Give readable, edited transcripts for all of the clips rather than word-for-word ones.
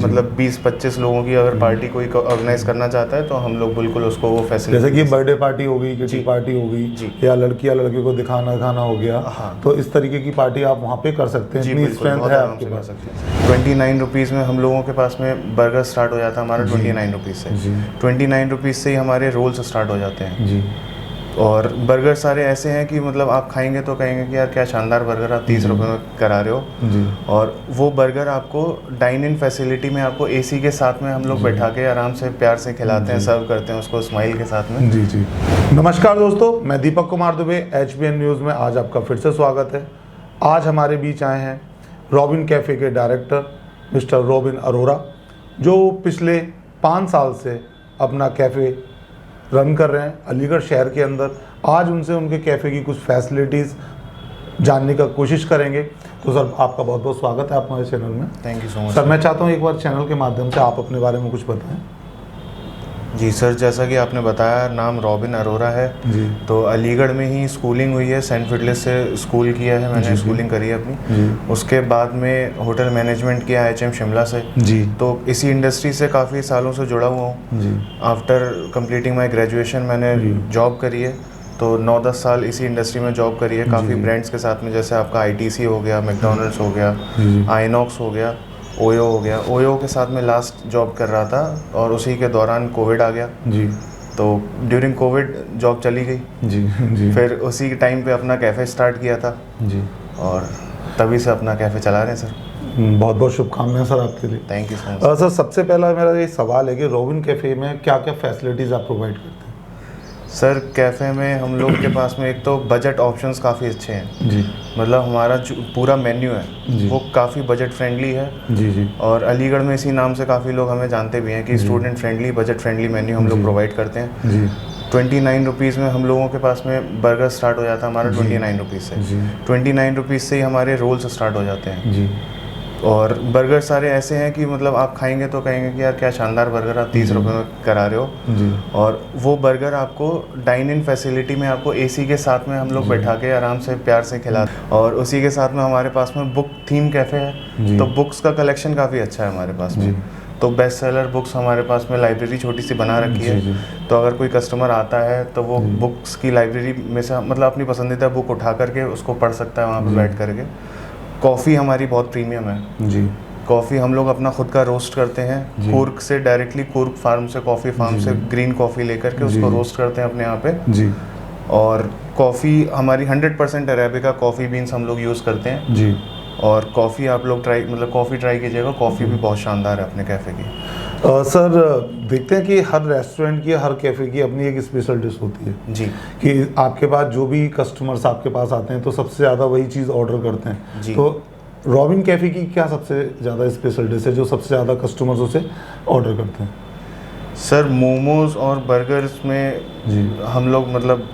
मतलब 20-25 लोगों की अगर पार्टी कोई ऑर्गेनाइज करना चाहता है तो हम लोग बिल्कुल उसको वो फैसिलिटी, जैसे कि बर्थडे पार्टी हो गई, किटी पार्टी हो गई, या लड़की या लड़के को दिखाना हो गया, तो इस तरीके की पार्टी आप वहाँ पे कर सकते हैं। इतनी स्ट्रेंथ है आपके पास। 29 रुपीज़ में हम लोगों के पास में बर्गर स्टार्ट हो जाता है हमारा 29 रुपीज़ से। 29 रुपीज़ से ही हमारे रोल्स स्टार्ट हो जाते हैं जी। और बर्गर सारे ऐसे हैं कि मतलब आप खाएंगे तो कहेंगे कि यार क्या शानदार बर्गर आप 30 रुपये में करा रहे हो जी। और वो बर्गर आपको डाइन इन फैसिलिटी में आपको एसी के साथ में हम लोग बैठा के आराम से प्यार से खिलाते हैं, सर्व करते हैं उसको स्माइल के साथ में जी जी। नमस्कार दोस्तों, मैं दीपक कुमार दुबे, HBN न्यूज़ में आज आपका फिर से स्वागत है। आज हमारे बीच आए हैं रॉबिन कैफ़े के डायरेक्टर मिस्टर रॉबिन अरोरा, जो पिछले 5 साल से अपना कैफ़े रन कर रहे हैं अलीगढ़ शहर के अंदर। आज उनसे उनके कैफ़े की कुछ फैसिलिटीज़ जानने का कोशिश करेंगे। तो सर, आपका बहुत बहुत स्वागत है आप हमारे चैनल में। Thank you so much sir. मैं चाहता हूँ एक बार चैनल के माध्यम से आप अपने बारे में कुछ बताएं। जी सर, जैसा कि आपने बताया, नाम रॉबिन अरोरा है जी। तो अलीगढ़ में ही स्कूलिंग हुई है, सेंट फिडलिस से स्कूल किया है मैंने, स्कूलिंग करी है अपनी। उसके बाद में होटल मैनेजमेंट किया HM शिमला से जी। तो इसी इंडस्ट्री से काफ़ी सालों से जुड़ा हुआ हूँ जी। आफ्टर कंप्लीटिंग माई ग्रेजुएशन मैंने जॉब करी है, तो 9-10 साल इसी इंडस्ट्री में जॉब करी है काफ़ी ब्रांड्स के साथ में, जैसे आपका ITC हो गया, मैकडॉनल्ड्स हो गया, आइनॉक्स हो गया, ओयो हो गया। ओयो के साथ में लास्ट जॉब कर रहा था और उसी के दौरान कोविड आ गया जी। तो ड्यूरिंग कोविड जॉब चली गई जी जी। फिर उसी के टाइम पे अपना कैफ़े स्टार्ट किया था जी, और तभी से अपना कैफ़े चला रहे हैं सर। बहुत बहुत शुभकामनाएं सर आपके लिए। Thank you so much sir. सबसे पहला मेरा ये सवाल है कि रॉबिन कैफ़े में क्या क्या फैसिलिटीज़ आप प्रोवाइड करते हैं? सर, कैफ़े में हम लोग के पास में एक तो बजट ऑप्शंस काफ़ी अच्छे हैं जी। मतलब हमारा जो पूरा मेन्यू है वो काफ़ी बजट फ्रेंडली है जी जी। और अलीगढ़ में इसी नाम से काफ़ी लोग हमें जानते भी हैं कि student friendly, budget friendly menu हम लोग प्रोवाइड करते हैं जी। 29 रुपीज़ में हम लोगों के पास में बर्गर स्टार्ट हो जाता है हमारा 29 रुपीज़ से। 29 रुपीज़ से ही हमारे रोल्स स्टार्ट हो जाते हैं जी। और बर्गर सारे ऐसे हैं कि मतलब आप खाएंगे तो कहेंगे कि यार क्या शानदार बर्गर आप 30 रुपये में करा रहे हो जी। और वो बर्गर आपको डाइन इन फैसिलिटी में आपको एसी के साथ में हम लोग बैठा के आराम से प्यार से खिलाते हैं। और उसी के साथ में हमारे पास में बुक थीम कैफ़े है, तो बुक्स का कलेक्शन काफ़ी अच्छा है हमारे पास में। तो बेस्ट सेलर बुक्स हमारे पास में लाइब्रेरी छोटी सी बना रखी है, तो अगर कोई कस्टमर आता है तो वो बुक्स की लाइब्रेरी में से मतलब अपनी पसंदीदा बुक उठा करके उसको पढ़ सकता है वहाँ पर बैठ करके। कॉफ़ी हमारी बहुत प्रीमियम है जी। कॉफ़ी हम लोग अपना खुद का रोस्ट करते हैं, कूर्ग से डायरेक्टली, कूर्ग फार्म से, कॉफ़ी फार्म से ग्रीन कॉफ़ी लेकर के उसको रोस्ट करते हैं अपने यहाँ पे जी। और कॉफ़ी हमारी 100% अरेबिका कॉफ़ी बीन्स हम लोग यूज़ करते हैं जी। और कॉफ़ी आप लोग कॉफ़ी ट्राई कीजिएगा, कॉफ़ी भी बहुत शानदार है अपने कैफ़े की। सर, देखते हैं कि हर रेस्टोरेंट की, हर कैफ़े की अपनी एक स्पेशल डिश होती है जी, कि आपके पास जो भी कस्टमर्स आपके पास आते हैं तो सबसे ज़्यादा वही चीज़ ऑर्डर करते हैं जी। तो रॉबिन कैफ़े की क्या सबसे ज़्यादा स्पेशल डिश है जो सबसे ज़्यादा कस्टमर्स उसे ऑर्डर करते हैं? सर, मोमोज़ और बर्गर्स में जी हम लोग मतलब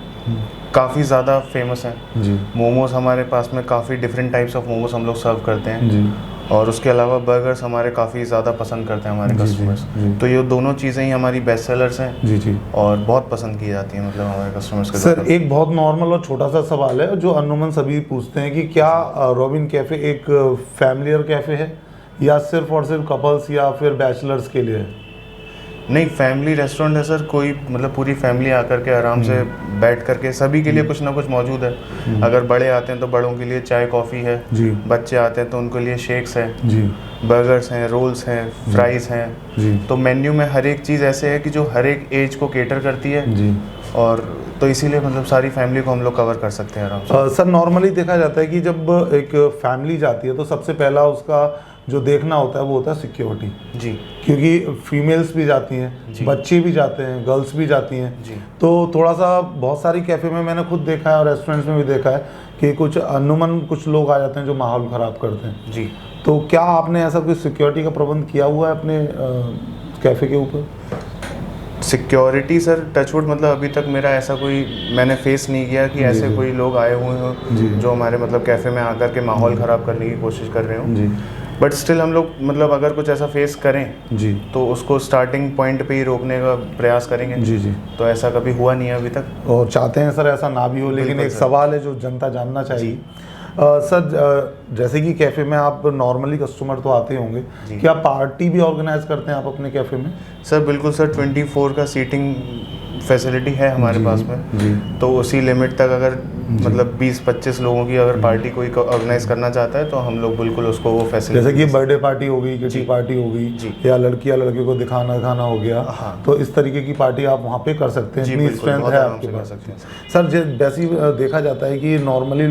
काफ़ी ज़्यादा फेमस हैं जी। मोमोज़ हमारे पास में काफ़ी डिफरेंट टाइप्स ऑफ मोमोज़ हम लोग सर्व करते हैं जी। और उसके अलावा बर्गर्स हमारे काफ़ी ज़्यादा पसंद करते हैं हमारे कस्टमर्स। तो ये दोनों चीज़ें ही हमारी बेस्ट सेलर्स हैं जी जी, और बहुत पसंद की जाती हैं मतलब हमारे कस्टमर्स के। सर, एक बहुत नॉर्मल और छोटा सा सवाल है जो अनूमन सभी पूछते हैं कि क्या रॉबिन कैफ़े एक फैमिलियर कैफ़े है या सिर्फ और सिर्फ कपल्स या फिर बैचलर्स के लिए है? नहीं, फैमिली रेस्टोरेंट है सर। कोई मतलब पूरी फैमिली आकर के आराम से बैठ करके, सभी के लिए कुछ ना कुछ मौजूद है। अगर बड़े आते हैं तो बड़ों के लिए चाय कॉफ़ी है जी। बच्चे आते हैं तो उनके लिए शेक्स है जी। बर्गर्स हैं, रोल्स हैं, फ्राइज़ हैं जी। तो मेन्यू में हर एक चीज़ ऐसे है कि जो हर एक एज को केटर करती है जी। और तो इसीलिए मतलब सारी फैमिली को हम लोग कवर कर सकते हैं आराम से। सर, नॉर्मली देखा जाता है कि जब एक फैमिली जाती है तो सबसे पहला उसका जो देखना होता है वो होता है सिक्योरिटी जी, क्योंकि फीमेल्स भी जाती हैं, बच्चे भी जाते हैं, गर्ल्स भी जाती हैं जी। तो थोड़ा सा बहुत सारी कैफ़े में मैंने खुद देखा है और रेस्टोरेंट्स में भी देखा है कि कुछ अनूमन कुछ लोग आ जाते हैं जो माहौल ख़राब करते हैं जी। तो क्या आपने ऐसा कोई सिक्योरिटी का प्रबंध किया हुआ है अपने कैफ़े के ऊपर? सिक्योरिटी सर, टचवुड मतलब अभी तक मेरा ऐसा कोई मैंने फेस नहीं किया कि ऐसे कोई लोग आए हुए हों जो हमारे मतलब कैफ़े में आकर के माहौल ख़राब करने की कोशिश कर रहे हों जी। बट स्टिल हम लोग मतलब अगर कुछ ऐसा फेस करें जी तो उसको स्टार्टिंग पॉइंट पे ही रोकने का प्रयास करेंगे जी जी। तो ऐसा कभी हुआ नहीं है अभी तक, और चाहते हैं सर ऐसा ना भी हो, लेकिन एक सवाल है जो जनता जानना चाहिए सर जैसे कि कैफ़े में आप नॉर्मली कस्टमर तो आते होंगे, क्या पार्टी भी ऑर्गेनाइज करते हैं आप अपने कैफ़े में? सर बिल्कुल सर, 24 का सीटिंग फैसिलिटी है हमारे पास में जी। तो उसी लिमिट तक अगर मतलब 20-25 लोगों की अगर पार्टी कोई ऑर्गेनाइज करना चाहता है तो हम लोग बिल्कुल उसको वो फैसिलिटी, जैसे कि बर्थडे पार्टी हो गई, किटी पार्टी हो गई, या लड़की या लड़के को दिखाना हो गया, हाँ। तो इस तरीके की पार्टी आप वहाँ पे कर सकते हैं, इतनी स्ट्रेंथ है आपके पास। सर वैसे देखा जाता है कि नॉर्मली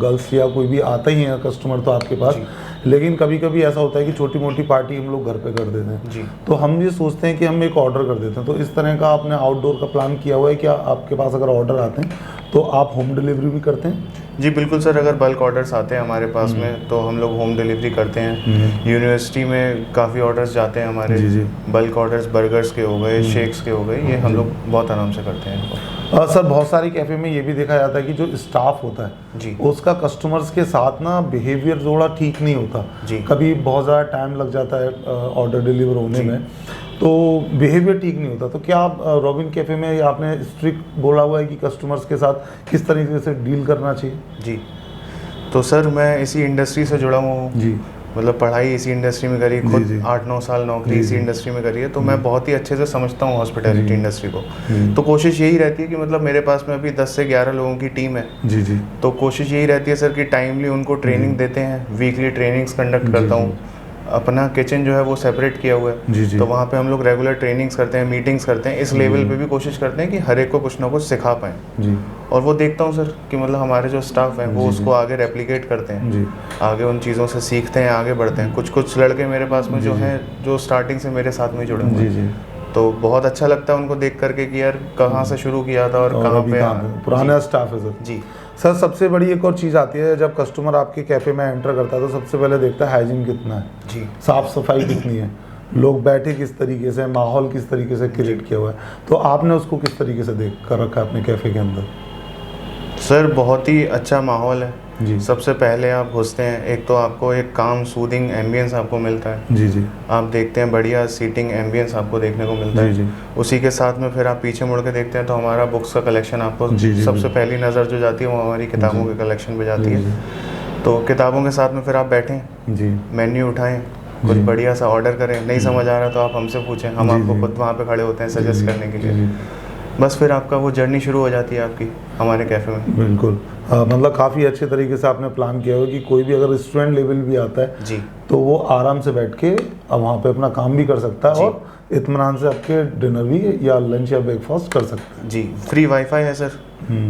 गर्ल्स या कोई भी आता ही है कस्टमर तो आपके पास, लेकिन कभी कभी ऐसा होता है कि छोटी मोटी पार्टी हम लोग घर पे कर देते हैं जी। तो हम ये सोचते हैं कि हम एक ऑर्डर कर देते हैं, तो इस तरह का आपने आउटडोर का प्लान किया हुआ है क्या आपके पास? अगर ऑर्डर आते हैं तो आप होम डिलीवरी भी करते हैं? जी बिल्कुल सर, अगर बल्क ऑर्डर्स आते हैं हमारे पास में तो हम लोग होम डिलीवरी करते हैं। यूनिवर्सिटी में काफ़ी ऑर्डर्स जाते हैं हमारे, जी। बल्क ऑर्डर्स बर्गर्स के हो गए, शेक्स के हो गए, ये हम लोग बहुत आराम से करते हैं। सर बहुत सारे कैफ़े में ये भी देखा जाता है कि जो स्टाफ होता है जी, उसका कस्टमर्स के साथ ना बिहेवियर थोड़ा ठीक नहीं होता जी। कभी बहुत ज़्यादा टाइम लग जाता है ऑर्डर डिलीवर होने में, तो बिहेवियर ठीक नहीं होता। तो क्या आप रॉबिन कैफ़े में आपने स्ट्रिक्ट बोला हुआ है कि कस्टमर्स के साथ किस तरीके से डील करना चाहिए? जी, तो सर मैं इसी इंडस्ट्री से जुड़ा हुआ हूँ जी, मतलब पढ़ाई इसी इंडस्ट्री में करी, खुद 8-9 साल नौकरी इसी इंडस्ट्री में करी है, तो मैं बहुत ही अच्छे से समझता हूँ हॉस्पिटैलिटी इंडस्ट्री को। तो कोशिश यही रहती है कि मतलब मेरे पास में अभी 10 से 11 लोगों की टीम है जी जी, तो कोशिश यही रहती है सर कि टाइमली उनको ट्रेनिंग देते हैं, वीकली ट्रेनिंग्स कंडक्ट करता हूँ। अपना किचन जो है वो सेपरेट किया हुआ है जी जी, तो वहाँ पे हम लोग रेगुलर ट्रेनिंग्स करते हैं, मीटिंग्स करते हैं, इस लेवल पे भी कोशिश करते हैं कि हर एक को कुछ ना कुछ सिखा पाएँ जी। और वो देखता हूँ सर कि मतलब हमारे जो स्टाफ हैं वो उसको आगे रेप्लिकेट करते हैं जी, आगे उन चीज़ों से सीखते हैं, आगे बढ़ते हैं। कुछ लड़के मेरे पास में जो हैं जो स्टार्टिंग से मेरे साथ में जुड़े हुए हैं, तो बहुत अच्छा लगता है उनको देख करके कि यार कहाँ से शुरू किया था और कहाँ पे पुराना स्टाफ है सर जी। सर सबसे बड़ी एक और चीज़ आती है, जब कस्टमर आपके कैफ़े में एंटर करता है तो सबसे पहले देखता है हाइजीन कितना है जी, साफ़ सफाई कितनी है, लोग बैठे किस तरीके से, माहौल किस तरीके से क्रिएट किया हुआ है, तो आपने उसको किस तरीके से देख कर रखा है अपने कैफ़े के अंदर? सर बहुत ही अच्छा माहौल है जी। सबसे पहले आप घुसते हैं, एक तो आपको एक काम सूदिंग एम्बियंस आपको मिलता है जी जी, आप देखते हैं बढ़िया सीटिंग एम्बियंस आपको देखने को मिलता है जी। उसी के साथ में फिर आप पीछे मुड़ के देखते हैं तो हमारा बुक्स का कलेक्शन आपको जी जी, सबसे पहली नज़र जो जाती है वो हमारी किताबों के कलेक्शन पे जाती है। तो किताबों के साथ में फिर आप बैठें जी, मेन्यू उठाएं, कुछ बढ़िया सा ऑर्डर करें, नहीं समझ आ रहा तो आप हमसे पूछें, हम आपको खुद वहाँ पे खड़े होते हैं सजेस्ट करने के लिए। बस फिर आपका वो जर्नी शुरू हो जाती है आपकी हमारे कैफ़े में। बिल्कुल मतलब काफ़ी अच्छे तरीके से आपने प्लान किया हो कि कोई भी अगर स्टूडेंट लेवल भी आता है जी, तो वो आराम से बैठ के वहाँ पे अपना काम भी कर सकता है और इत्मीनान से आपके डिनर भी या लंच या ब्रेकफास्ट कर सकते हैं जी। फ्री वाईफाई है सर,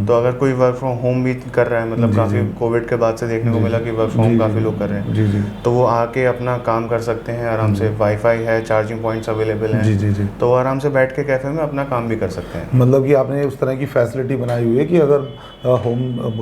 तो अगर कोई वर्क फ्रॉम होम भी कर रहा है, मतलब काफ़ी कोविड के बाद से देखने को मिला कि वर्क फ्रॉम होम काफ़ी लोग कर रहे हैं जी जी, तो वो आके अपना काम कर सकते हैं आराम से, वाईफाई है, चार्जिंग पॉइंट्स अवेलेबल हैं जी जी जी, तो वो आराम से बैठ के कैफ़े में अपना काम भी कर सकते हैं। मतलब कि आपने उस तरह की फैसिलिटी बनाई हुई है कि अगर होम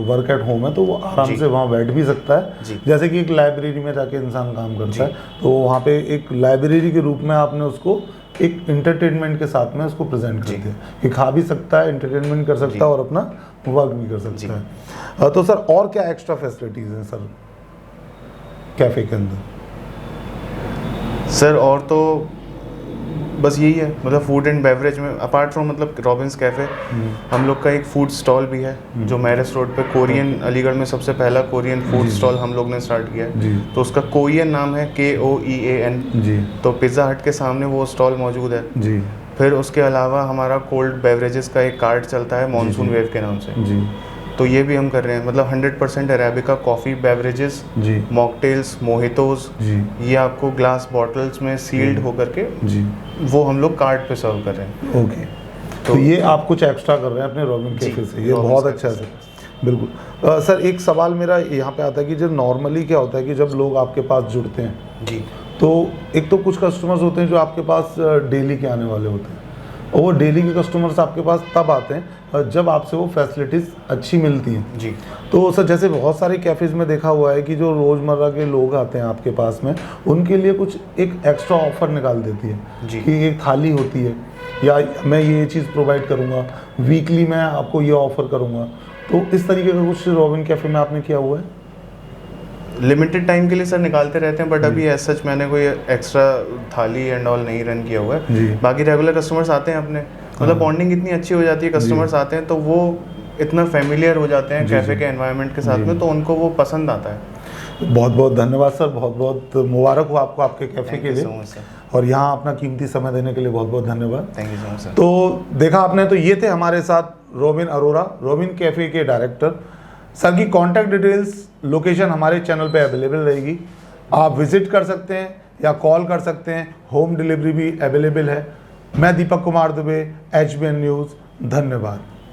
वर्क एट होम है तो वो आराम से वहाँ बैठ भी सकता है, जैसे कि एक लाइब्रेरी में जाके इंसान काम करता है तो वहाँ पे एक लाइब्रेरी के रूप में आपने उसको एक एंटरटेनमेंट के साथ में उसको प्रेजेंट कर दिया कि खा भी सकता है, एंटरटेनमेंट कर सकता है और अपना वर्क भी कर सकता है। तो सर और क्या एक्स्ट्रा फैसिलिटीज़ हैं सर कैफ़े के अंदर? सर और तो बस यही है, मतलब फूड एंड बेवरेज में अपार्ट फ्रॉम मतलब रॉबिन्स कैफ़े हम लोग का एक फूड स्टॉल भी है जो मैरिस रोड पे कोरियन, अलीगढ़ में सबसे पहला कोरियन फूड स्टॉल हम लोग ने स्टार्ट किया है, तो उसका कोरियन नाम है KOEAN जी, तो पिज़्ज़ा हट के सामने वो स्टॉल मौजूद है जी। फिर उसके अलावा हमारा कोल्ड बेवरेजेस का एक कार्ट चलता है मॉनसून वेव के नाम से जी, तो ये भी हम कर रहे हैं, मतलब 100% अरेबिका कॉफ़ी बेवरेजेस जी, मॉकटेल्स, मोहितोज जी, ये आपको ग्लास बॉटल्स में सील्ड होकर के जी वो हम लोग कार्ट पे सर्व कर रहे हैं। ओके, तो ये आप कुछ एक्स्ट्रा कर रहे हैं अपने रॉबिन कैफे से, ये बहुत अच्छा है सर। बिल्कुल सर, एक सवाल मेरा यहाँ पे आता है कि जब नॉर्मली क्या होता है कि जब लोग आपके पास जुड़ते हैं जी, तो एक तो कुछ कस्टमर्स होते हैं जो आपके पास डेली के आने वाले होते हैं, और वो डेली के कस्टमर्स आपके पास तब आते हैं जब आपसे वो फैसिलिटीज़ अच्छी मिलती हैं जी। तो सर जैसे बहुत सारे कैफ़ेज़ में देखा हुआ है कि जो रोज़मर्रा के लोग आते हैं आपके पास में, उनके लिए कुछ एक एक्स्ट्रा ऑफ़र निकाल देती है जी, कि एक थाली होती है या मैं ये चीज़ प्रोवाइड करूँगा, वीकली मैं आपको ये ऑफ़र करूँगा, तो इस तरीके का कुछ रॉबिन कैफ़े में आपने किया हुआ है? लिमिटेड टाइम के लिए सर निकालते रहते हैं, बट अभी एज सच मैंने कोई एक्स्ट्रा थाली एंड ऑल नहीं रन किया हुआ है। बाकी रेगुलर कस्टमर्स आते हैं अपने, मतलब बॉन्डिंग इतनी अच्छी हो जाती है, कस्टमर्स आते हैं तो वो इतना फेमिलियर हो जाते हैं कैफ़े के एनवायरनमेंट के साथ में, तो उनको वो पसंद आता है। बहुत बहुत धन्यवाद सर, बहुत बहुत मुबारक हो आपको आपके कैफ़े के लिए, और यहाँ अपना कीमती समय देने के लिए बहुत बहुत धन्यवाद। Thank you so much sir. तो देखा आपने, तो ये थे हमारे साथ रोबिन अरोरा, रोबिन कैफ़े के डायरेक्टर। सर की कॉन्टैक्ट डिटेल्स, लोकेशन हमारे चैनल पे अवेलेबल रहेगी, आप विजिट कर सकते हैं या कॉल कर सकते हैं, होम डिलीवरी भी अवेलेबल है। मैं दीपक कुमार दुबे, HBN न्यूज़, धन्यवाद।